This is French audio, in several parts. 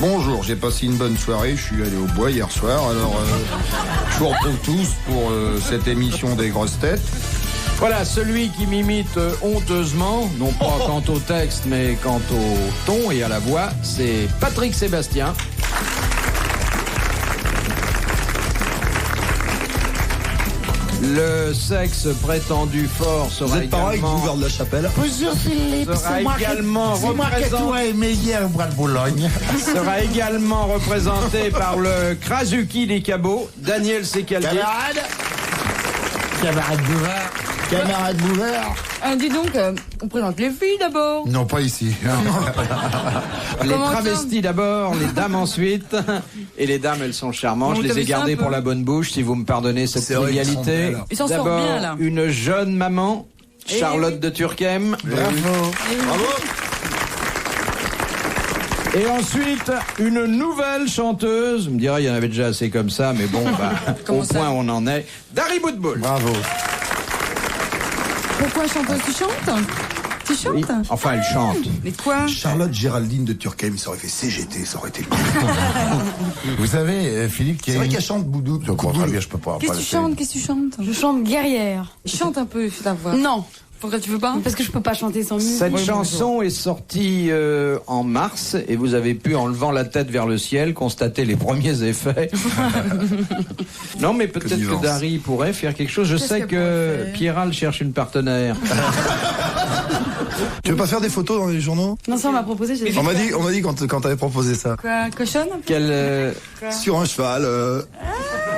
Bonjour, j'ai passé une bonne soirée, je suis allé au bois hier soir, alors je vous retrouve tous pour cette émission des grosses têtes. Voilà, celui qui m'imite honteusement, non pas quant au texte, mais quant au ton et à la voix, c'est Patrick Sébastien. Le sexe prétendu fort sera Vous êtes pareil que également... Bouvard de la Chapelle. Bonjour Philippe, Sera également c'est moi que tu as aimé hier au bois de Boulogne. sera également représenté par le Krasuki des Cabots, Daniel Secaldier. Camarade Bouvard. Dis donc, on présente les filles d'abord. Non, pas ici. Les Comment travestis d'abord, les dames ensuite. Et les dames, elles sont charmantes. Bon, Je t'as les ai vu ça gardées un peu pour la bonne bouche, si vous me pardonnez cette C'est vrai qu'ils sont trivialité. belles. Ils s'en sortent D'abord, bien, là. une jeune maman, Charlotte oui. de Turckheim. Bravo. Bravo. Et ensuite, une nouvelle chanteuse. Vous me direz, il y en avait déjà assez comme ça, mais bon, Comment au ça point où on en est. Dari Boudboul. Bravo. Pourquoi chanteuse, tu chantes? Tu chantes? Oui. Enfin, elle chante. Mais quoi? Charlotte Géraldine de Turckheim, ça aurait fait CGT, ça aurait été bien. Vous savez, Philippe, C'est vrai qu'elle chante Boudou. Je comprends très bien, je peux pas. Qu'est-ce que tu chantes? Qu'est-ce que tu chantes? Je chante guerrière. Chante un peu ta voix. Non, Pourquoi tu veux pas? parce que je peux pas chanter sans musique. Cette chanson est sortie en mars et vous avez pu, en levant la tête vers le ciel, constater les premiers effets. Non, mais peut-être nuance. que Dari pourrait faire quelque chose. Je sais qu'elle que pourrait faire Pierral cherche une partenaire. Tu veux pas faire des photos dans les journaux? Non, ça on m'a proposé. J'ai dit. On m'a dit quand t'avais proposé ça. Quoi? Cochonne? Quelle Sur un cheval.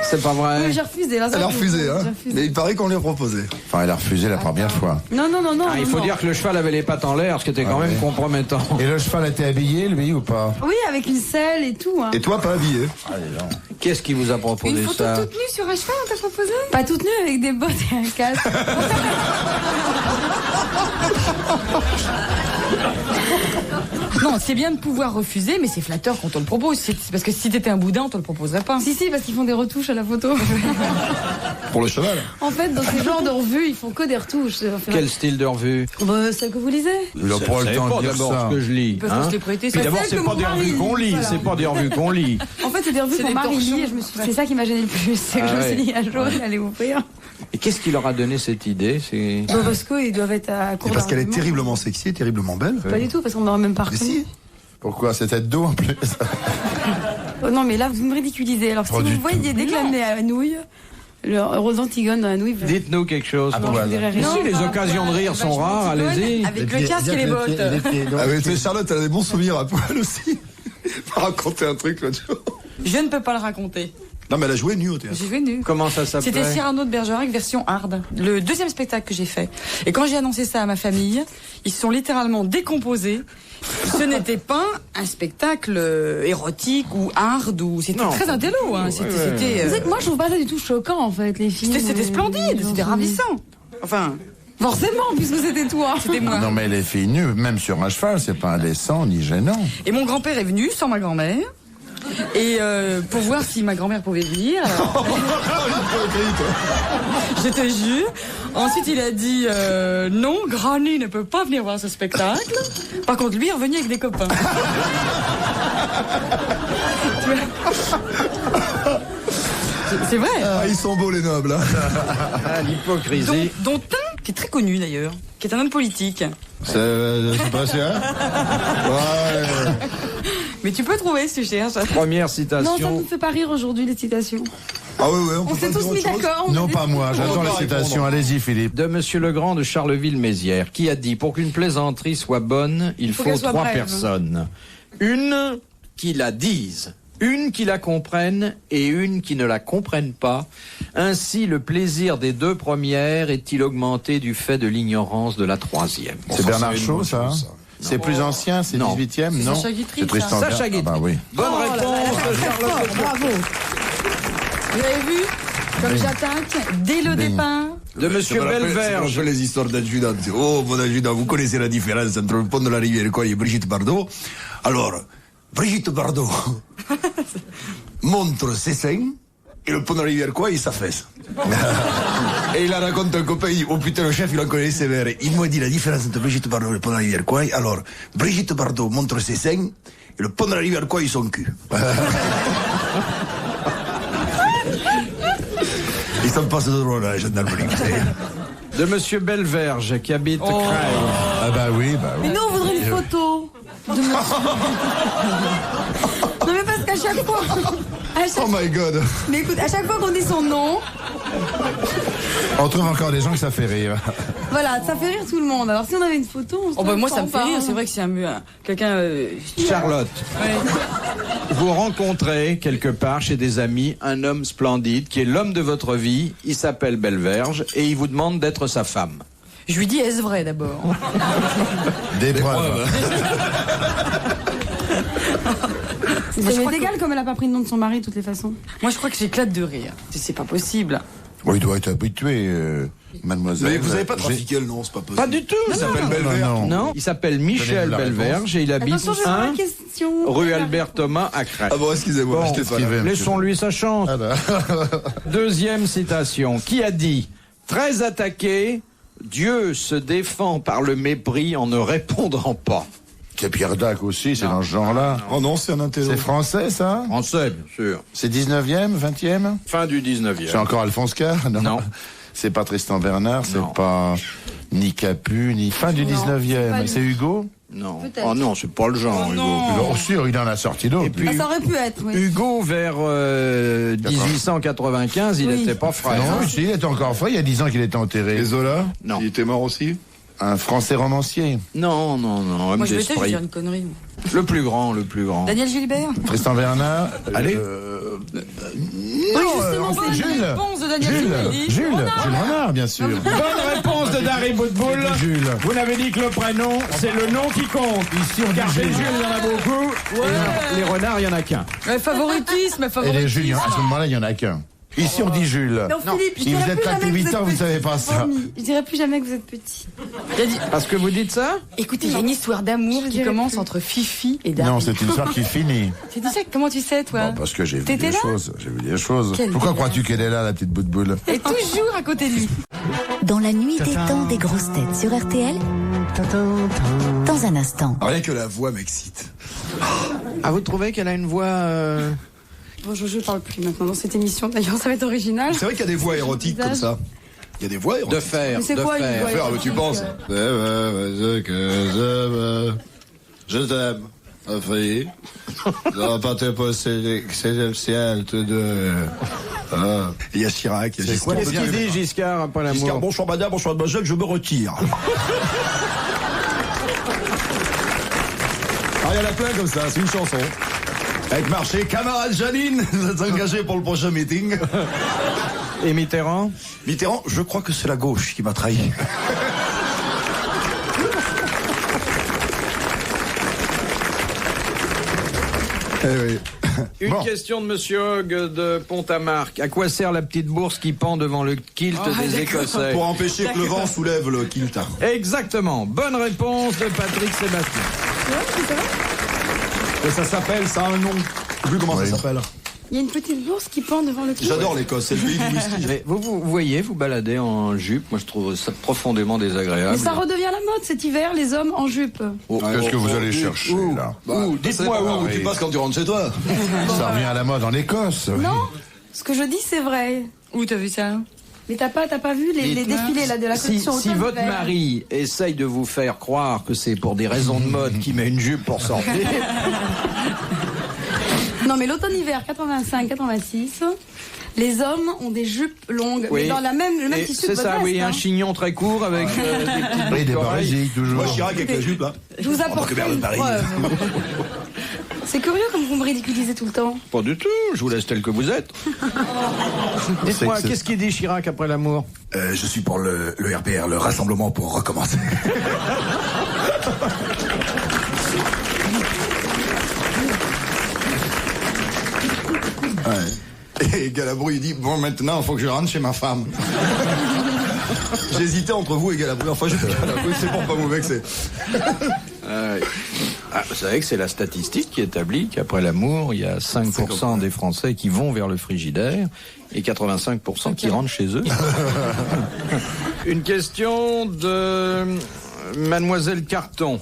c'est pas vrai. Oui, j'ai refusé. Là, ça, Elle a j'ai refusé, hein. refusé. Mais il paraît qu'on lui a proposé. Enfin, elle a refusé la première fois. Non. Ah, il faut dire que le cheval avait les pattes en l'air, ce qui était quand même compromettant. Et le cheval était habillé, lui, ou pas? Oui, avec une selle et tout. Hein. Et toi, pas habillé. Qu'est-ce qui vous a proposé Une photo ça? toute nue sur un cheval, on t'a proposé? Pas toute nue avec des bottes et un casque. Non, c'est bien de pouvoir refuser, mais c'est flatteur qu'on te le propose. C'est parce que si t'étais un boudin, on te le proposerait pas. Si, parce qu'ils font des retouches à la photo. Pour le cheval. En fait, dans ces genres de revues, ils font que des retouches. Enfin, Quel style de revue? celle que vous lisez. Il a pas le temps de dire d'abord ça. ce que je lis. Parce que je t'ai prêté. Puis C'est d'abord, celle c'est que pas mon des mari revues lit, qu'on lit, voilà. c'est pas des revues qu'on lit. En fait, c'est des revues C'est que des mon mari torchons. lit. C'est ça qui m'a gêné le plus. C'est que je me suis dit un jour, il allait ouvrir. Et qu'est-ce qui leur a donné cette idée? C'est... Parce qu'ils doivent être à court Et parce qu'elle est d'arguments. terriblement sexy et terriblement belle. Pas du tout, parce qu'on m'aurait même pas Mais reconnu. si. Pourquoi? C'est tête d'eau, en plus. Oh non, mais là, vous me ridiculisez. Alors, si Pas vous du me voyez déclamer à la nouille, le rôle d'Antigone dans la nouille, Dites-nous quelque chose. non, je vous dirai Mais rien. si, les occasions de rire sont rares, allez-y. Avec le casque et les bottes. Ah oui, mais Charlotte, elle a des bons souvenirs à poil aussi. Elle m'a raconté un truc l'autre jour. Je ne peux pas le raconter. Non, mais elle a joué nu au théâtre. J'ai vu nu. Comment ça s'appelait? C'était Cyrano de Bergerac version hard. Le deuxième spectacle que j'ai fait. Et quand j'ai annoncé ça à ma famille, ils se sont littéralement décomposés. Ce n'était pas un spectacle érotique ou hard ou c'était Non. très intello. Hein. C'était, Vous savez que moi, je trouve pas ça du tout choquant, en fait, les films. c'était splendide, c'était ravissant. Enfin, Forcément, puisque c'était toi. c'était moi. Non, mais les filles nues, même sur un cheval, c'est pas indécent ni gênant. Et mon grand-père est venu sans ma grand-mère. Et pour voir si ma grand-mère pouvait venir. Alors, je te jure. Ensuite, il a dit non, Granny ne peut pas venir voir ce spectacle. Par contre, lui est revenu avec des copains. C'est vrai. Ah, ils sont beaux les nobles. Hein. Ah, l'hypocrisie. Dont un qui est très connu d'ailleurs, qui est un homme politique. C'est pas sûr? Ouais. Mais tu peux trouver si tu cherches. Première Non, ça citation. ne fait pas rire aujourd'hui, les citations. Ah oui, on On peut s'est pas tous dire mis autre chose. d'accord. Non, pas moi. On J'adore va la pas citation. répondre. Allez-y, Philippe. De Monsieur Legrand de Charleville-Mézières, qui a dit: pour qu'une plaisanterie soit bonne, il faut qu'elle soit trois brève. personnes. Une qui la dise, une qui la comprenne et une qui ne la comprenne pas. Ainsi, le plaisir des deux premières est-il augmenté du fait de l'ignorance de la troisième. C'est Bernard c'est une Shaw, bonne ça? chose, ça. C'est plus ancien, c'est Non. 18e? C'est Non. Sacha Guitry, C'est Tristan ça. Sacha Guitry. Ah bah Guitry. oui. Bonne réponse de Charlotte Legrand. Bravo. Vous avez vu comme j'attaque dès le départ. De Monsieur Belverge. Je les histoires d'adjudant. Oh, mon adjudant, vous connaissez la différence entre le pont de la rivière et Brigitte Bardot. Alors, Brigitte Bardot montre ses seins et le pont de la rivière et sa fesse. Et il la raconte à un copain, il dit, oh putain, le chef, il en connaît sévère. Il m'a dit la différence entre Brigitte Bardot et le pont de la rivière. Alors, Brigitte Bardot montre ses seins Et le pont de la rivière, quoi, ils sont cul. Ils sont pas de drôle, la gendarmerie, vous savez. De Monsieur Belverge, qui habite Creil. Ah bah oui. Mais nous, on voudrait une photo de monsieur. Non, mais parce qu'à chaque fois. Oh my god. Mais écoute, à chaque fois qu'on dit son nom, On trouve encore des gens que ça fait rire. voilà, ça fait rire tout le monde. Alors si on avait une photo, on se Oh bah moi ça prend me fait pas, rire, hein. c'est vrai que c'est quelqu'un... Charlotte, vous rencontrez quelque part chez des amis un homme splendide qui est l'homme de votre vie. Il s'appelle Belverge et il vous demande d'être sa femme. Je lui dis, est-ce vrai d'abord? Des preuves. Ça m'est égal comme elle a pas pris le nom de son mari de toutes les façons. Moi je crois que j'éclate de rire. C'est pas possible. Oui, il doit être habitué, mademoiselle. Mais vous avez pas trafiqué le nom, c'est pas possible. Pas du tout. Il s'appelle Belverge. Non, il s'appelle Michel Donnez-nous la Belverge et il habite Attention, je vois la question. rue Albert Thomas à Creil. Ah bon, excusez-moi, Bon, j'étais pas là. Stéphane. Laissons-lui sa chance. Ah bah. Deuxième citation. Qui a dit « Très attaqué, Dieu se défend par le mépris en ne répondant pas ». C'est Pierre Dac aussi, c'est dans ce genre-là. Oh non, c'est un intello. C'est français, ça? Français, bien sûr. C'est 19e, 20e? Fin du 19e. C'est encore Alphonse Carr? Non. C'est pas Tristan Bernard, c'est Non. pas ni Capu, ni fin du 19e. C'est Hugo? Non. Peut-être. Oh non, c'est pas le genre, Hugo. Bien sûr, il en a sorti d'autres. Et puis, Ah, ça aurait pu être, oui. Hugo, vers 1895, il Oui. n'était pas frais. Non, hein. si, il était encore frais, il y a 10 ans qu'il était enterré. Et Zola? Non. Il était mort aussi? Un français romancier. Non, homme Moi je vais peut-être d'esprit. dire une connerie. moi. Le plus grand. Daniel Gilbert? Tristan Bernard. Allez. Oui, justement, c'est Jules. une réponse de Daniel Gilbert. Jules Renard, bien sûr. Bonne réponse de Dari Boudboul. Jules. Vous n'avez dit que le prénom, c'est le nom qui compte. Ici, on dit Car chez Jules. Jules, il y en a beaucoup. Et les renards, il n'y en a qu'un. Favoritisme, Et les Jules, à ce moment-là, il n'y en a qu'un. Ici, on dit Jules. Non, Philippe, je Si dirais vous êtes plus là jamais depuis que 8 ans, êtes vous savez pas petit. ça. Promis. Je dirais plus jamais que vous êtes petit. Parce que vous dites ça? Écoutez, il y a une histoire d'amour Je qui dirais commence plus. entre Fifi et Dari. Non, c'est une histoire qui finit. C'est dit ça, comment tu sais, toi? Bon, parce que j'ai vu T'étais des là choses. J'ai vu des choses. Quelle Pourquoi belle. crois-tu qu'elle est là, la petite bout de boule? Et toujours à côté de lui. Dans la nuit des temps des grosses têtes sur RTL, dans un instant. Rien que la voix m'excite. Ah, vous trouvez qu'elle a une voix... Bon, je parle plus maintenant dans cette émission. D'ailleurs, ça va être original. C'est vrai qu'il y a des voix érotiques comme ça. Il y a des voix érotiques. de fer? Mais c'est de quoi, fer. une voix Faire, mais tu penses? Je t'aime. Failli. Non, pas te posséder, c'est le ciel, tous deux. Ah. Il y a Chirac, il y a Giscard. Qu'est-ce qu'il dit, Giscard, après Giscard, l'amour? bonsoir madame, bonsoir mademoiselle, je me retire. Ah, il y en a plein comme ça, c'est une chanson. Avec Marché, camarade Janine, vous êtes engagé pour le prochain meeting. Et Mitterrand? Mitterrand, je crois que c'est la gauche qui m'a trahi. Eh oui. Une Bon. question de Monsieur Hogg de Pont-à-Marc. À quoi sert la petite bourse qui pend devant le kilt des Écossais? Pour empêcher que le vent soulève le kilt. Exactement. Bonne réponse de Patrick Sébastien. Et ça s'appelle, ça a un nom. Je sais plus comment Oui. ça s'appelle. Il y a une petite bourse qui pend devant le cul. J'adore l'Écosse, c'est le pays du whisky. Mais vous voyez, vous baladez en jupe. Moi, je trouve ça profondément désagréable. Mais ça redevient la mode cet hiver, les hommes en jupe. Qu'est-ce que vous allez chercher, là? Dites-moi où tu passes quand tu rentres chez toi. Ça revient à la mode en Écosse. Non, ce que je dis, c'est vrai. Où t'as vu ça? Mais t'as pas vu les Dites-moi, défilés là, de la collection si automne-hiver. votre mari essaye de vous faire croire que c'est pour des raisons de mode qu'il met une jupe pour sortir, Non, mais l'automne-hiver 85-86, les hommes ont des jupes longues, mais dans le même Et tissu c'est de votre ça, veste, oui, hein. un chignon très court avec des petites Oui, des boucles d'oreilles. parasites, toujours. Moi, Chirac avec la jupe, là. Je vous apporte que Bernard une Paris. preuve. C'est curieux comme vous me ridiculisez tout le temps. Pas du tout, je vous laisse tel que vous êtes. Dites-moi, C'est- qu'est-ce qu'il dit Chirac après l'amour? Je suis pour le RPR, le Rassemblement pour recommencer. Ouais. Et Galabru, il dit, bon, maintenant, il faut que je rentre chez ma femme. J'hésitais entre vous et Galabru. Enfin, je Galabru, c'est pour pas vous vexer. Vous savez que c'est la statistique qui établit qu'après l'amour, il y a 5% des Français qui vont vers le frigidaire et 85% qui rentrent chez eux. Une question de Mademoiselle Carton.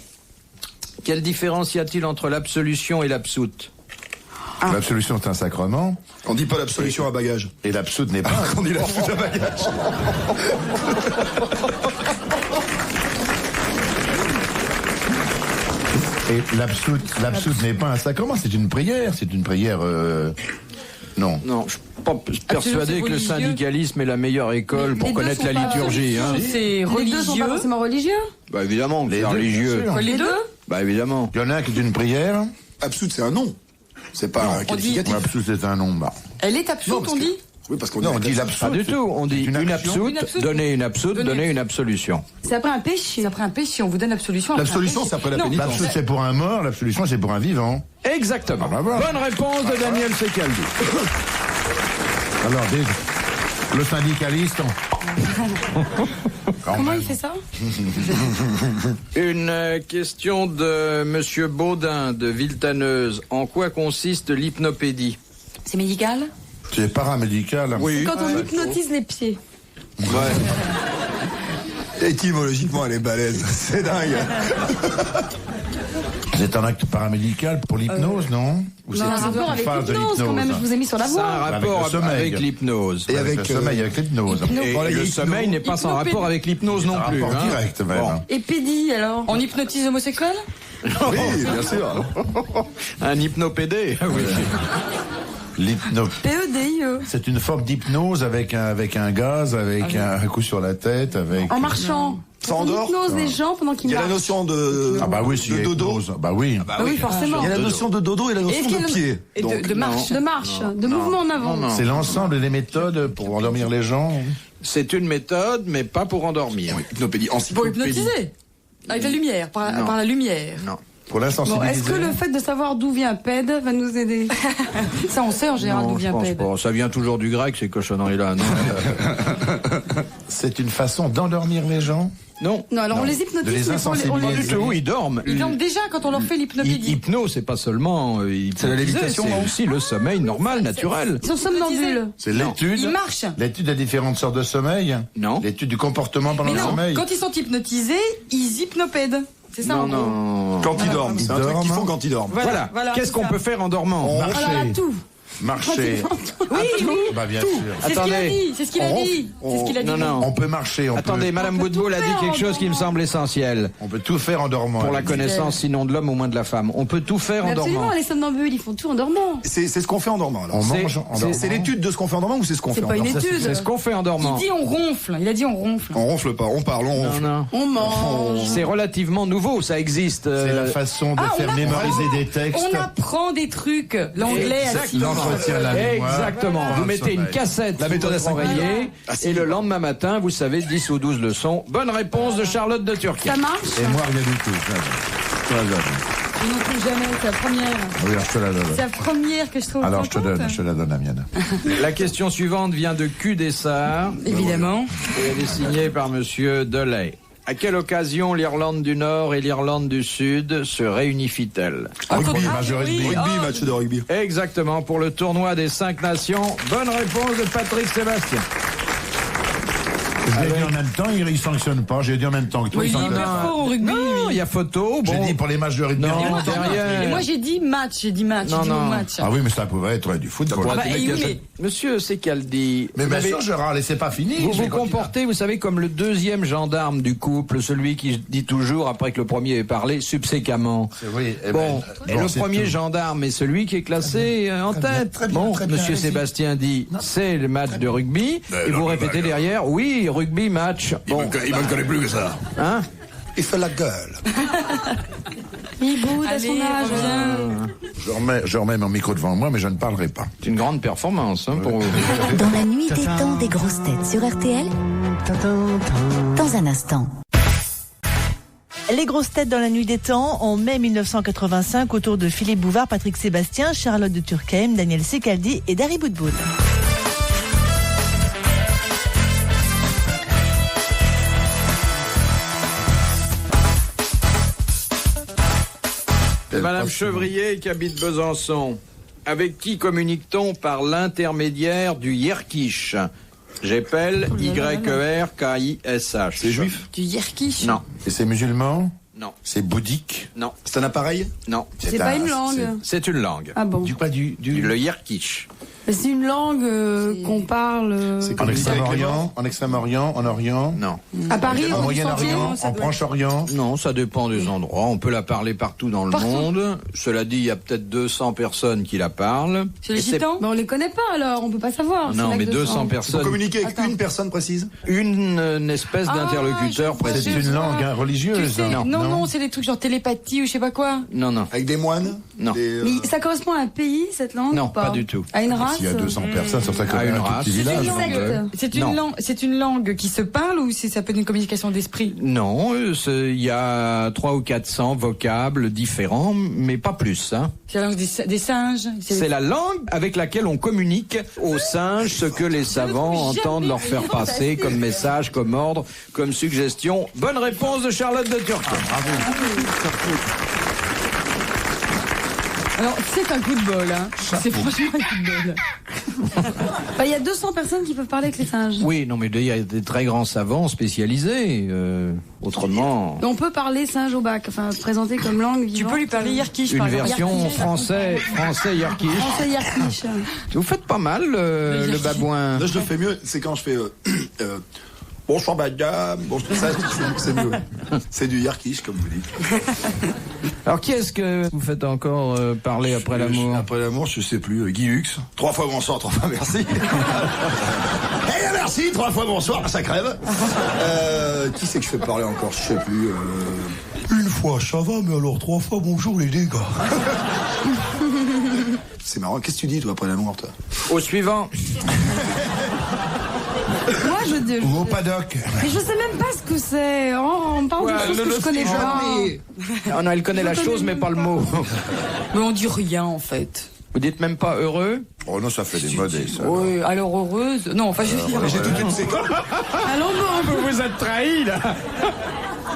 Quelle différence y a-t-il entre l'absolution et l'absoute? L'absolution est un sacrement. On dit pas l'absolution à bagage. Et l'absoute n'est pas. On dit l'absolution à bagage. Et l'absoute n'est pas un sacrement, c'est une prière. C'est une prière. Non. Non, je suis pas persuadé que le syndicalisme est la meilleure école pour connaître la liturgie. Hein. C'est Les deux sont pas religieux. forcément religieux. Bah évidemment, Les c'est deux, religieux. bien sûr. Les deux. Bah évidemment. Il y en a un qui est une prière. Absoute, c'est un nom. C'est pas un qualificatif. L'absoute, c'est un nom. Bah. Elle est absoute, on dit. Oui, parce qu'on Non, on dit Pas l'absoute. du tout. On dit c'est une action. absoute, donner une absoute, donner une absolution. C'est après un péché. C'est après un péché, on vous donne l'absolution. après un L'absolution, péché. c'est après la Non, pénitence. L'absoute, c'est pour un mort. L'absolution, c'est pour un vivant. Exactement. Ah, bah, voilà. Bonne réponse de Daniel Secaldi. Alors, le syndicaliste. Comment il fait ça? Une question de Monsieur Baudin de Villetaneuse. En quoi consiste l'hypnopédie? C'est médical? C'est paramédical. Oui. Quand on hypnotise les pieds. Étymologiquement, elle est balèze. C'est dingue. C'est un acte paramédical pour l'hypnose, non? Ou C'est un une rapport avec phase de l'hypnose quand même. Je vous ai mis sur la Ça a un voie. rapport Avec le sommeil. avec l'hypnose. Et avec le sommeil, avec l'hypnose. Et Bon, là, il y a le hypno- sommeil n'est pas sans rapport avec l'hypnose non Un plus. rapport hein. direct, même. Bon. Et pédie alors. On hypnotise homosexuels? Oui, bien sûr. Un hypnopédé. Oui. PEDIE. C'est une forme d'hypnose avec un gaz, avec un coup sur la tête, avec. En marchant. Ça On endort hypnose les gens pendant Il qu'ils y a la marchent. notion de, Ah bah oui, si de il y a dodo. hypnose. Bah oui. Ah oui, forcément. Il y a la notion de dodo et la notion de pied. Et Donc, de marche. De marche, de mouvement en avant. Non. C'est l'ensemble des méthodes pour endormir les gens. C'est une méthode, mais pas pour endormir. oui, hypnopédie, Pour encyclopédie. hypnotiser. Avec la lumière, par la lumière. Non. Pour Bon, l'insensibiliser. est-ce que le fait de savoir d'où vient PED va nous aider? Ça, on sait en général Non, d'où je vient pense PED. pas. Ça vient toujours du grec, ces cochonneries-là. Non. C'est une façon d'endormir les gens. Non. Non, alors on les De hypnotise, les mais on insensibiliser. Du tout, ils dorment. Ils dorment déjà quand on leur fait l'hypnopédie. Hypnose, c'est pas seulement C'est la lévitation, c'est non aussi le sommeil normal, naturel. Ils sont somnambules. C'est Non. l'étude. Ils marchent. L'étude des différentes sortes de sommeil. Non. L'étude du comportement pendant Mais le non, sommeil. quand ils sont hypnotisés, ils hypnopèdent. C'est ça, Non, en gros. non. Quand ils dorment. C'est un truc qu'ils font quand ils dorment. Voilà. Qu'est-ce c'est qu'on ça. peut faire en dormant? Alors à tout. Marcher. Oui, oui. Bah bien sûr. C'est ce qu'il a Attendez. dit. C'est ce qu'il a dit. C'est ce qu'il a dit. Non, non. On peut marcher. Attendez, Madame Boutboul a dit quelque chose qui me semble essentiel. On peut tout faire en dormant. Pour la connaissance, sinon de l'homme, au moins de la femme. On peut tout faire Mais en dormant. absolument, les somnambules, ils font tout en dormant. C'est ce qu'on fait en dormant, alors. On C'est- mange en dormant. C'est l'étude de ce qu'on fait en dormant ou c'est ce qu'on fait C'est en pas une dormant étude. C'est ce qu'on fait en Il dormant. dit on ronfle. Il a dit on ronfle. On ronfle pas, on parle, on Non, ronfle. non. On mange. C'est relativement nouveau, ça existe. C'est la façon de Ah, faire on mémoriser des textes. On apprend des trucs. L'anglais à 6 ans. L'entretien de la mémoire. Exactement. Pendant Vous le mettez une sommeil. cassette La sur méthode votre à cinq oreiller Ah, si. et le lendemain matin, vous savez 10 ou 12 leçons. Bonne réponse de Charlotte de Turquie. Ça marche? Et moi, rien du tout. Je te la donne. Non plus jamais, c'est la première. Oui, alors je te la donne. C'est la première que je trouve. Alors je te la donne la mienne. La question suivante vient de Q Dessart Évidemment. et elle est signée par Monsieur Delay. À quelle occasion l'Irlande du Nord et l'Irlande du Sud se réunifient-elles? Rugby, Ah, match de rugby. oui. Rugby, match de rugby. Exactement, pour le tournoi des 5 nations. Bonne réponse de Patrick Sébastien. Je l'ai dit en même temps, il sanctionne pas. J'ai dit en même temps que toi, Oui, il il est sanctionne. hyper fort au rugby. Non, il y a photo. J'ai Bon. dit pour les matchs de rugby. Non, Et moi, derrière. et moi, j'ai dit match. J'ai dit match. Non, J'ai dit non. match. Ah oui, mais ça pouvait être du football. Ah bah, et oui, mais- Monsieur Secaldi, Mais vous bien avez- sûr, Gérard, laissez pas finir. vous Je vous vais continuer. comportez, vous savez, comme le deuxième gendarme du couple, celui qui dit toujours, après que le premier ait parlé, subséquemment. Oui, eh ben, Bon, et bon, le c'est premier tout. gendarme est celui qui est classé en Très bien, tête. très bien, Bon, très bien, Monsieur allez-y. Sébastien dit, c'est le match de rugby, et non, vous mais répétez d'accord. derrière, oui, rugby match. Bon, Il me connaît plus que ça. hein? Il fait la gueule. Il boude à Allez, son âge. reviens. Je remets mon micro devant moi, mais je ne parlerai pas. C'est une grande performance hein, pour vous. Dans la nuit des temps des grosses têtes sur RTL, dans un instant. Les grosses têtes dans la nuit des temps, en mai 1985, autour de Philippe Bouvard, Patrick Sébastien, Charlotte de Turckheim, Daniel Secaldi et Dari Boudboul. Madame Chevrier qui habite Besançon. Avec qui communique-t-on par l'intermédiaire du Yerkish? J'appelle YERKISH. C'est juif? Du Yerkish. Non, Et c'est musulman? Non. C'est bouddhique. Non. C'est un appareil? Non. C'est pas une langue. C'est une langue. Ah bon. Le Yerkish. C'est une langue qu'on parle. En Extrême-Orient, en Orient. Non. À Paris, En au Moyen-Orient, en Proche-Orient. Non, ça dépend des endroits. On peut la parler partout dans le monde. Cela dit, il y a peut-être 200 personnes qui la parlent. C'est les Et gitans? Mais on les connaît pas alors, on peut pas savoir. Non, C'est mais là que 200 Vous personnes. communiquez avec une personne précise? Une espèce d'interlocuteur je vois. C'est précis. une langue religieuse. Tu sais, Non. non, c'est des trucs genre télépathie ou je sais pas quoi. Non, non. Avec des moines? Non. Des, Mais ça correspond à un pays, cette langue? Non, ou pas du tout. À une race? S'il y a 200 personnes sur sa À commune, une un tout race. petit village. Une secte. C'est une langue qui se parle ou ça peut être une communication d'esprit? Non, il y a 300 ou 400 vocables différents, mais pas plus. Hein. C'est la langue des singes? C'est la langue avec laquelle on communique aux singes ce que les savants entendent leur faire passer comme message, comme ordre, comme suggestion. Bonne réponse de Charlotte de Turquem. Alors, c'est un coup de bol, hein. C'est franchement un coup de bol. Bah, il y a 200 personnes qui peuvent parler avec les singes. Oui, non, mais il y a des très grands savants spécialisés. Autrement, On peut parler singe au bac, enfin présenter comme langue Tu vivante. peux lui parler Yerkish, une par exemple. version français Yerkish. Français Yerkish. Vous faites pas mal le babouin. Là, je le fais mieux, c'est quand je fais bonsoir madame, bonsoir, ça, c'est mieux. C'est du Yerkish, comme vous dites. Alors, qui est-ce que vous faites encore parler après l'amour? Après l'amour, je sais plus, Guy Hux. 3 fois bonsoir, 3 fois merci. Eh bien, merci, 3 fois bonsoir, ça crève. Qui c'est que je fais parler encore? Je sais plus. Une fois, ça va, mais alors 3 fois bonjour les dégâts. C'est marrant, qu'est-ce que tu dis toi après l'amour, toi? Au suivant. Moi, Ou au paddock. Mais je sais même pas ce que c'est. Oh, on parle de choses que je connais pas. Oh non, elle connaît la chose, mais pas le mot. Mais on dit rien, en fait. Vous dites même pas heureux? Oh non, ça fait des modèles, ça. Oui, alors heureuse. Non, enfin, je veux dire. J'ai toute une séquence. Allons bon. Vous êtes trahi, là.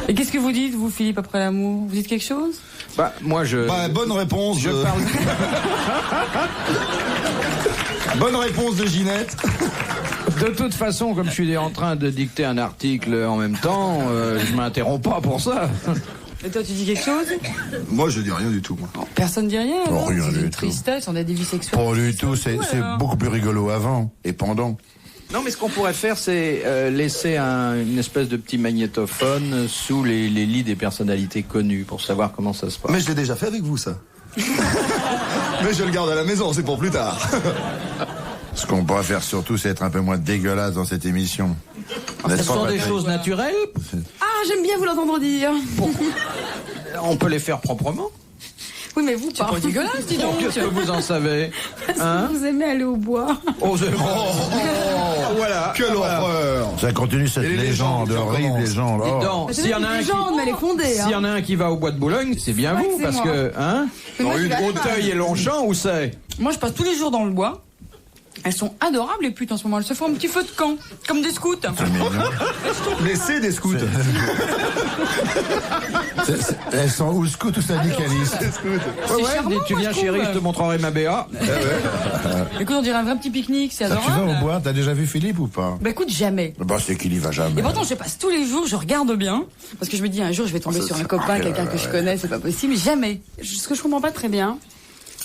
Et qu'est-ce que vous dites, vous, Philippe, après l'amour? Vous dites quelque chose? Bah, moi, Bah, bonne réponse. Je parle. Bonne réponse de Ginette. De toute façon, comme je suis en train de dicter un article en même temps, je m'interromps pas pour ça. Et toi, tu dis quelque chose? Moi, je dis rien du tout, moi. Personne dit rien. Oh, alors. rien C'est du une tout. tristesse, on a des vies sexuelles. Pas du tout, c'est beaucoup plus rigolo avant et pendant. Non, mais ce qu'on pourrait faire, c'est laisser une espèce de petit magnétophone sous les lits des personnalités connues pour savoir comment ça se passe. Mais je l'ai déjà fait avec vous, ça. Mais je le garde à la maison, c'est pour plus tard. Ce qu'on pourrait faire surtout, c'est être un peu moins dégueulasse dans cette émission. Ce sont des choses naturelles. Ah, j'aime bien vous l'entendre dire. On peut les faire proprement. Oui, mais vous, C'est pas dégueulasse, dis donc. Qu'est-ce que vous en savez? Hein? Vous aimez aller au bois. Oh, voilà. Quelle horreur. Ça continue cette Et les légende, légendes, horrible qui légende. Dis Oh. donc, s'il y en a un qui... mais elle est fondée. S'il y en a un qui va au bois de Boulogne, c'est bien vrai vous, que c'est parce moi. que, hein? moi, Dans je une vais- Auteuil et Longchamp, où c'est? Moi, je passe tous les jours dans le bois. Elles sont adorables, les putes, en ce moment. Elles se font un petit feu de camp, comme des scouts. Mais c'est des scouts. Elles sont ou scouts ou syndicalistes. Ouais, charmant, dis, tu moi, viens je chérie, trouve. je te montrerai ma BA. Écoute, on dirait un vrai petit pique-nique, c'est Tu vas adorable. au bois? T'as déjà vu Philippe ou pas? Bah écoute, jamais. Bah, c'est qu'il y va jamais. Et pourtant, je passe tous les jours, je regarde bien, parce que je me dis un jour, je vais tomber sur un copain, quelqu'un que je connais, c'est pas possible, mais jamais. Ce que je comprends pas très bien,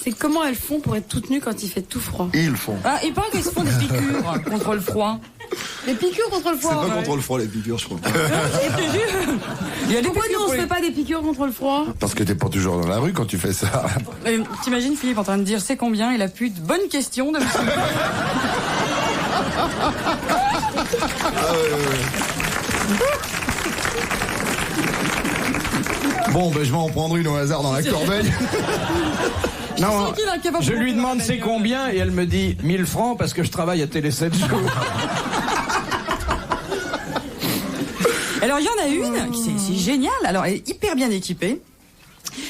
c'est comment elles font pour être toutes nues quand il fait tout froid. Ils font. Ah, il paraît qu'elles se font des piqûres contre le froid. Les piqûres contre le C'est froid. pas contre le froid, les piqûres, je crois. Il y a des Pourquoi piqûres nous on pour se les- fait pas des piqûres contre le froid? Parce que t'es pas toujours dans la rue quand tu fais ça. T'imagines Philippe en train de dire c'est combien et la pute, bonne question de monsieur. Bon, ben je vais en prendre une au hasard dans la corbeille. Non, qu'il est incapable je de lui monter demande dans la c'est bagnole. combien et elle me dit 1000 francs parce que je travaille à Télé 7 jours. Alors il y en a une qui c'est génial. Alors elle est hyper bien équipée.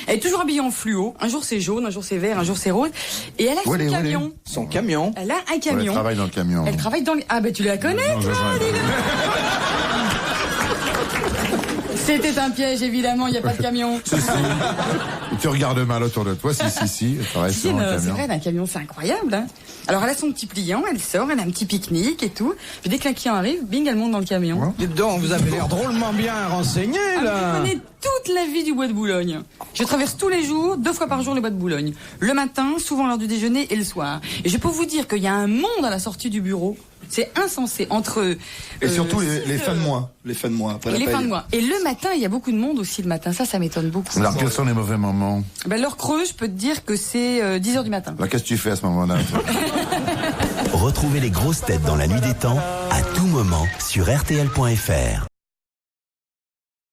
Elle est toujours habillée en fluo. Un jour c'est jaune, un jour c'est vert, un jour c'est rose. Et elle a son Où elle est, camion. Son camion. Elle a un Elle camion. travaille dans le camion. Elle travaille dans le... Ah ben tu la connais Non, toi, je- dis donc. C'était un piège, évidemment, il n'y a pas de camion. Si, si. Tu regardes mal autour de toi, si. Ça reste sur un C'est camion. vrai, un camion, c'est incroyable. Hein. Alors, elle a son petit pliant, elle sort, elle a un petit pique-nique et tout. Puis dès que la client arrive, bing, elle monte dans le camion. Ouais. Dites donc, vous avez l'air drôlement bien renseigné, là. Je connais toute la vie du bois de Boulogne. Je traverse tous les jours, 2 fois par jour, le bois de Boulogne. Le matin, souvent l'heure du déjeuner et le soir. Et je peux vous dire qu'il y a un monde à la sortie du bureau. C'est insensé entre... Et surtout les fins de mois. Les fins de mois. Après Et la les paye. fins de mois. Et le matin, il y a beaucoup de monde aussi le matin. Ça m'étonne beaucoup. Alors, quels sont les mauvais moments? Ben, l'heure creuse, je peux te dire que c'est 10h du matin. Alors, qu'est-ce que tu fais à ce moment-là? Retrouvez les grosses têtes dans la nuit des temps à tout moment sur RTL.fr.